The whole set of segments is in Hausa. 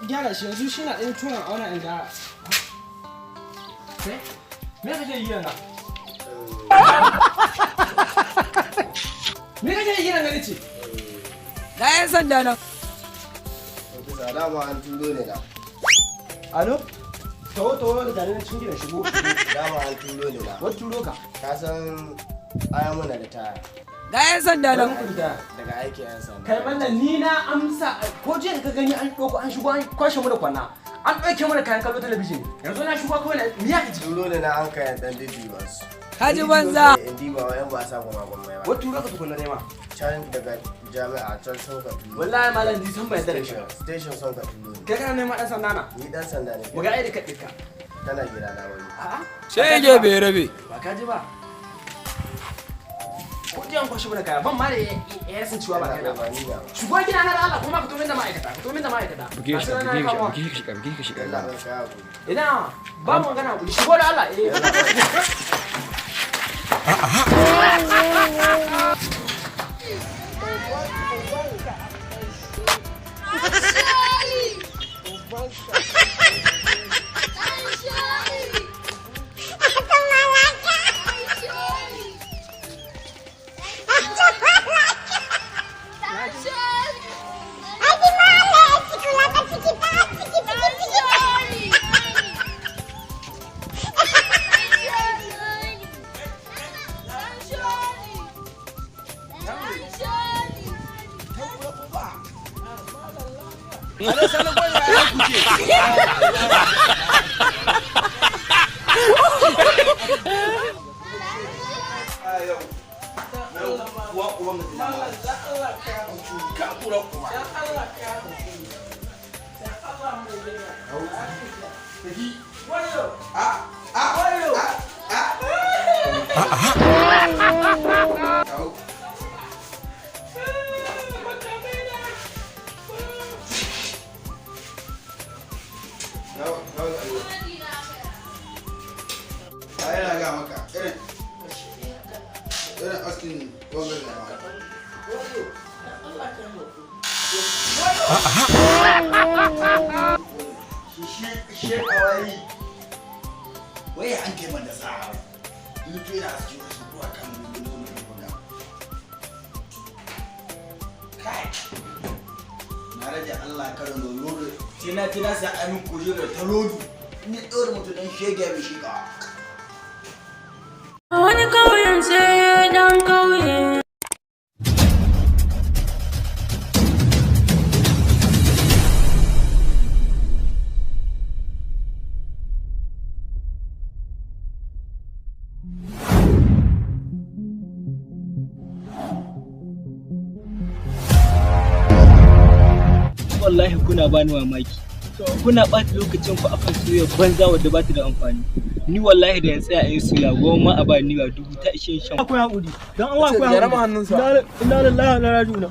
gyara shi yanzu shi na ɗan tuwon auna in ga. Me kake yi yana? Me kake yi yana ce? Ga 'yan sanda nan. Bisa dama an turo ne da. Alo? Tawo da garin cikin gidan shigo. Dama an turo ne da. Wata turo ka? Ka san aya muna da taya. Ga 'yan sanda nan. Daga aikin 'yan sanda. Kai mallan ni na amsa ko jiya ka gani an ɗauko an shigo an kwashe mu da kwana. An ɗauke mana kayan kallo talabijin. Yanzu na shigo kawai miya ka ji. Turo ne na an kai dan diba su. Haji banza. In diba wa 'yan ba sa kuma mai ba. Wata turo ka tukunna ne ma. Can daga jami'a can sun ka turo. Wallahi mallan ni san bai da shi. Station sun ka turo. Kai kana neman ɗan sanda na? Ni dan sanda ne. Mu ga ai da kaɗika. Kana gida na wani. A'a. Shege bai rabe. Ba ka ji ba. Ko jiyan kwashi mana kaya ban ma da ya san cewa ba kai ba. Shigo gida na da Allah kuma ka tomin da ma'aikata. Ka tomin da ma'aikata. Buge shi ka. Allah ban sha ku. Ina ba mu magana ku shigo da Allah Wai an kai man da sa'a yuto yana cikin wasu ruwa kan nuna buga kai na rage Allah karin da lodo tina sa amin kujera ta lodu ni ɗora mutu dan shege mai shiga wani kauyen sai dan kauye. Wallahi kuna bani mamaki. Kuna ɓata lokacin ku akan soyayya banza wadda ba ta da amfani. Ni wallahi da ya tsaya a yi soyayya goma ma a ba ni ga dubu ta ishe shan. Akwai haƙuri. Dan Allah akwai haƙuri. Jarama hannunsa. Inna lillahi wa inna ilaihi raji'un.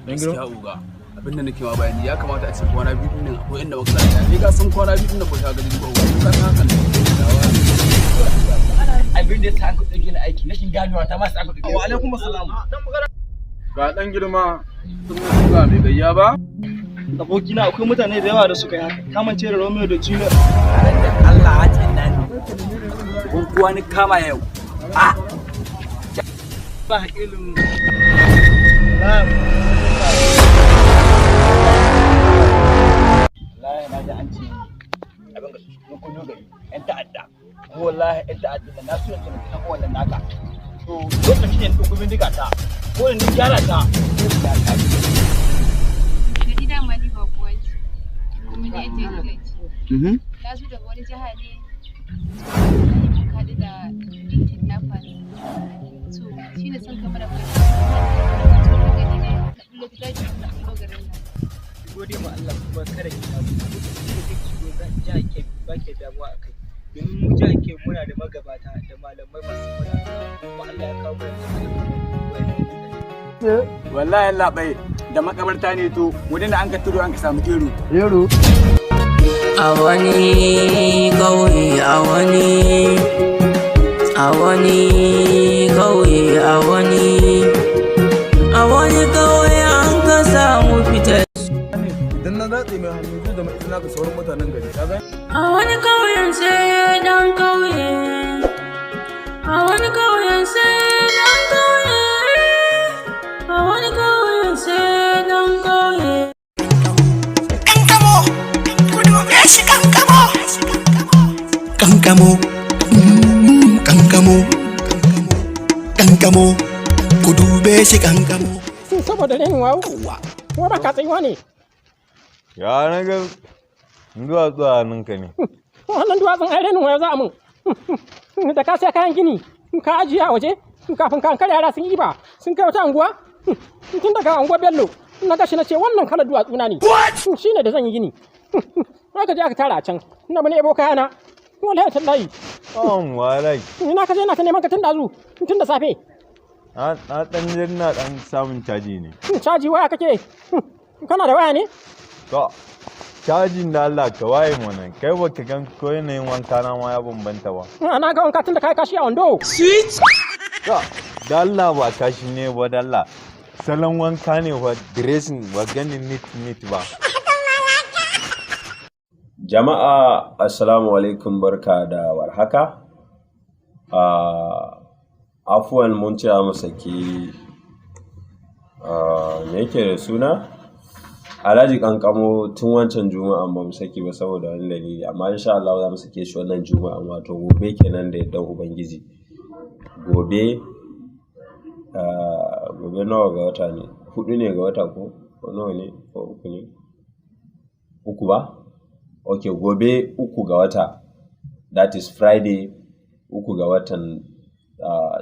Dan gaskiya uga. Abinda nake ma bayani ya kamata a ce kwana biyu din akwai inda baka lafiya. Ni ka san kwana biyu din da ba ka gani ba. Ka san hakan ne. Abin da ta ku dauke ni aiki rashin ganewa ta ma sa ku dauke. Wa alaikum assalam. Ga dan girma sun ga mai gayya ba? Abokina akwai mutane da yawa da suka yi haka. Kamance da Romeo da Juliet. Allah a tsinna ni. Kun kuwa ni kama yau. Ba haƙilin. Wallahi na ji an ce abin ga mun kunyo gari ƴan ta'adda. Wallahi ƴan ta'adda da na so ya taimaki na kowanne naka. To lokacin da ɗauko bindiga ta ko da ni gyara ta sai ta Gari dama ni ba kuwa ce, kuma ni ake kula ce. Na zo daga wani jiha ne, kaɗu da kidnappers. So, shi ne son kamar da kai. Tsoron gari ne, na ɓullo ta daji na ɓullo garin nan. gode ma Allah kuma kada ki damu. Ko kake so zan ja ke ba ke damuwa akai. Domin mu ja ke muna da magabata da malamai masu fara. Kuma Allah ya kawo mana Wallahi Allah bai da makabarta ne to wurin da an ka turo an ka samu gero. A wani kauye a wani kauye a wani kauye an ka samu fitar. na tsaye mai hannu zai zama izina ga sauran mutanen gari ka gani. A wani ƙauyen sai dan ƙauye, a wani ƙauyen sai dan ƙauye, a wani ƙauyen sai dan ƙauye. Kankamo, ku dube shi kankamo. Kankamo, kankamo, kankamo, ku dube shi kankamo. Saboda renin wawo, kuma ba ka tsayuwa ne. Ya na ga duwatsu a hannunka ne. Wannan duwatsun ai renin wayo za a mun. Da ka sai kayan gini, ka ajiye a waje, kafin ka hankali yara sun yi ba, sun kai wata anguwa. Tun daga anguwa Bello, na gashi na ce wannan kalar duwatsu na ne. Shi ne da zan yi gini. Aka je aka tara a can, ina bane ebo kayana. Wallahi tallahi. Walai. Ina ka je ina ta neman ka tun dazu, tun da safe. Na ɗan jirna ɗan samun caji ne. Caji waya kake? Kana da waya ne? To, cajin da Allah ka waye mana, kai baka gan ko yanayin wanka na ma ya bambanta ba. Na ga wanka tun da kai kashi a wando. Switch! To, da Allah ba kashi ne ba da Allah. Salon wanka ne wa dressing wa ganin neat ba. Jama'a assalamu alaikum, barka da warhaka. Afuwan mun ce mu saki me yake da suna Alhaji Kankamo tun wancan juma'an ba mu saki ba saboda wani dalili, amma insha Allah za mu sake shi wannan juma'an, wato gobe kenan da yaddan ubangiji. Gobe nawa ga wata ne? 4 ne ga wata ko nawa ne ko 3 ne? 3 ba? Okay, gobe 3 ga wata, that is Friday 3 ga watan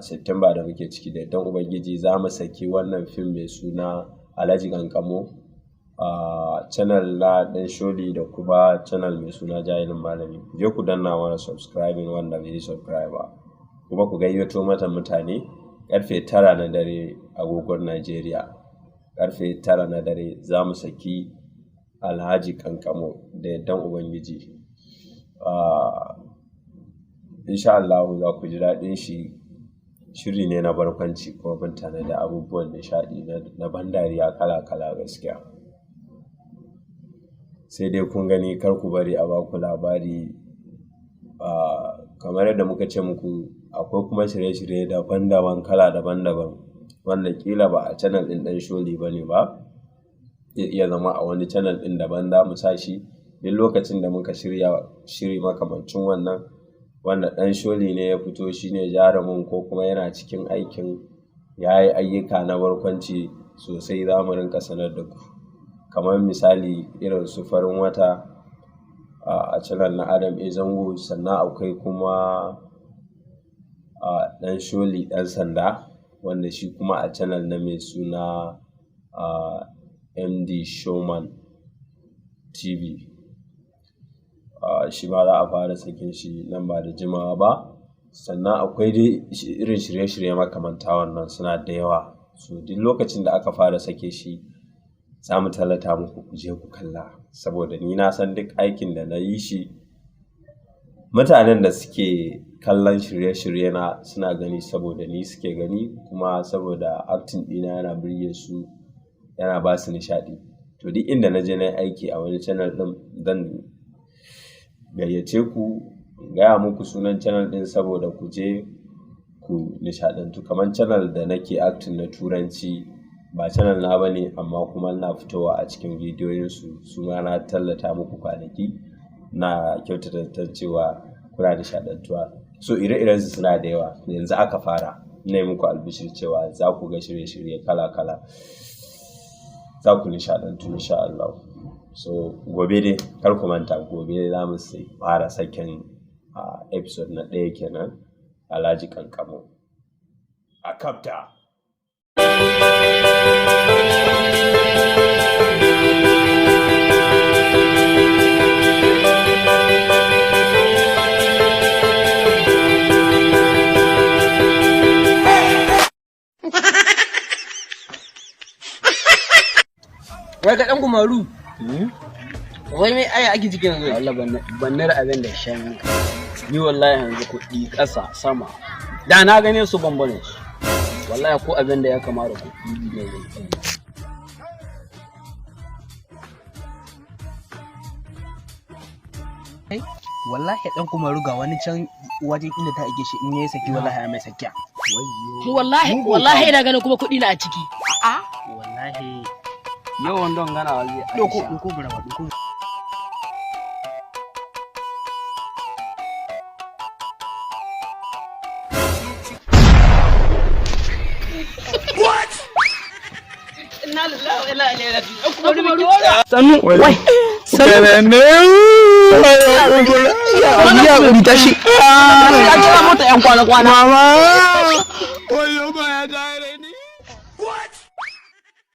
September da muke ciki da dan ubangiji za mu saki wannan film mai suna Alhaji Kankamo a channel na Dan Sholi da kuma channel mai suna Jahilin Malami. Je ku danna mana subscribing wanda bai yi subscribe ba, kuma ku gayyato mata mutane. Karfe 9 na dare agogon Najeriya, karfe 9 na dare za mu saki Alhaji Kankamo da dan ubangiji. Insha Allah za ku ji daɗin shi. Shiri ne na barkwanci kuma bin tana da abubuwan nishaɗi na ban dariya kala-kala gaskiya. Sai dai kun gani, kar ku bari a baku labari. Kamar yadda muka ce muku, akwai kuma shirye-shirye daban-daban, kala daban-daban, wanda kila ba a channel ɗin Dan Sholi ba ne ba, zai iya zama a wani channel ɗin daban za mu sa shi. Duk lokacin da muka shiri makamancin wannan, wanda Dan Sholi ne ya fito shi ne jarumin ko kuma yana cikin aikin, ya yi ayyuka na barkwanci sosai, za mu rinka sanar da ku. Kamar misali irin su Farin Wata a channel na Adam A Zango, sannan akwai kuma Dan Sholi ɗan sanda, wanda shi kuma a channel na mai suna MD Showman TV. Shi ma za a fara sakin shi nan ba da jimawa ba. Sannan akwai dai irin shirye-shirye makamanta wannan suna da yawa, so duk lokacin da aka fara sake shi za mu tallata muku ku je ku kalla, saboda ni na san duk aikin da na yi shi mutanen da suke kallon shirye-shirye na suna gani saboda ni suke gani, kuma saboda acting ɗina yana burge su, yana ba su nishaɗi. To duk inda na je na aiki a wani channel ɗin, zan gayyace ku, gaya muku sunan channel ɗin saboda ku je ku nishaɗantu. Kamar channel da nake acting na turanci, ba channel na bane amma kuma na fitowa a cikin bidiyoyinsu, su ma na tallata muku kwanaki, na kyautata cewa kuna nishaɗantuwa. So ire-irensu suna da yawa, yanzu aka fara. Ina yi muku albishir cewa za ku ga shirye-shirye kala-kala, za ku nishaɗantu insha Allah. So gobe dai kar ku manta, gobe za mu fara sakin episode na 1 kenan, Alhaji Kankamo a Kapta. Wai ga ɗan Kumaru. Wai mai aya ake cikin yanzu? Allah bannar abin da shan ni wallahi yanzu kuɗi ƙasa sama. Da na gane su bambane su. Wallahi ko abin da ya kamata kuɗi ne zai. wallahi dan kuma ruga wani can wajen inda ta ake shi in yayi saki wallahi ya mai sakiya wallahi ina ganin kuma kuɗi na a ciki wallahi yawan don gana waje doko bura ba doko inna lillahi wa inna ilaihi raji'un sanu wai ya uri tashi ya kira mota yan kwana mama